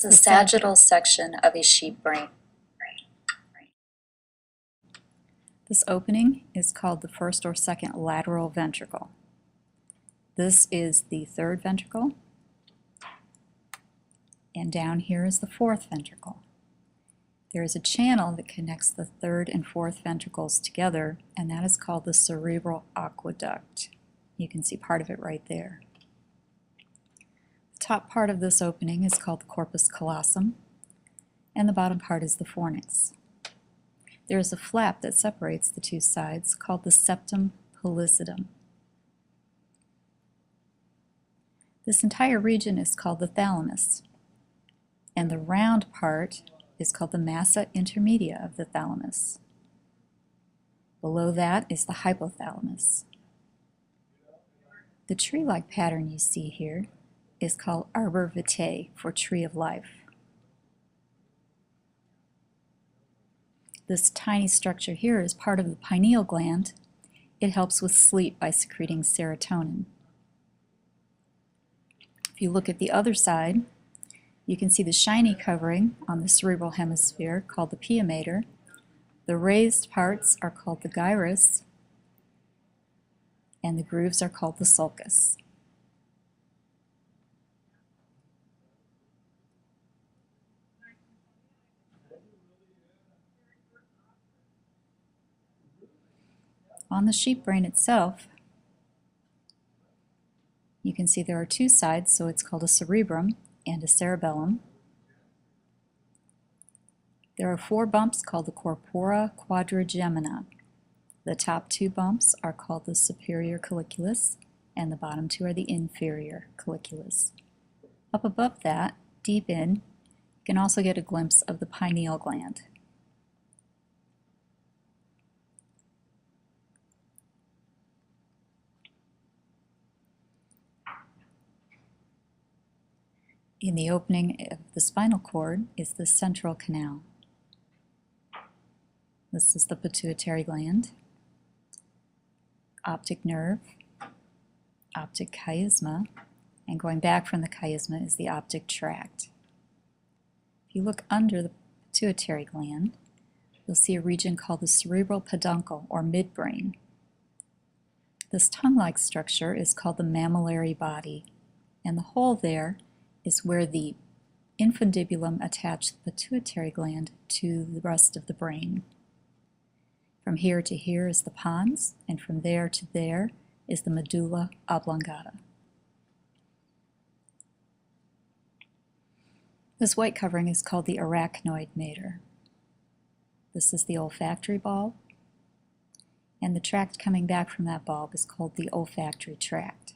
The sagittal section of a sheep brain. This opening is called the first or second lateral ventricle. This is the third ventricle, and down here is the fourth ventricle. There is a channel that connects the third and fourth ventricles together, and that is called the cerebral aqueduct. You can see part of it right there. The top part of this opening is called the corpus callosum, and the bottom part is the fornix. There is a flap that separates the two sides called the septum pellucidum. This entire region is called the thalamus, and the round part is called the massa intermedia of the thalamus. Below that is the hypothalamus. The tree-like pattern you see here is called arbor vitae, for tree of life. This tiny structure here is part of the pineal gland. It helps with sleep by secreting serotonin. If you look at the other side, you can see the shiny covering on the cerebral hemisphere called the pia mater. The raised parts are called the gyrus, and the grooves are called the sulcus. On the sheep brain itself, you can see there are two sides, so it's called a cerebrum and a cerebellum. There are four bumps called the corpora quadrigemina. The top two bumps are called the superior colliculus, and the bottom two are the inferior colliculus. Up above that, deep in, you can also get a glimpse of the pineal gland. In the opening of the spinal cord is the central canal. This is the pituitary gland, optic nerve, optic chiasma, and going back from the chiasma is the optic tract. If you look under the pituitary gland, you'll see a region called the cerebral peduncle, or midbrain. This tongue-like structure is called the mammillary body, and the hole there is where the infundibulum attached the pituitary gland to the rest of the brain. From here to here is the pons, and from there to there is the medulla oblongata. This white covering is called the arachnoid mater. This is the olfactory bulb, and the tract coming back from that bulb is called the olfactory tract.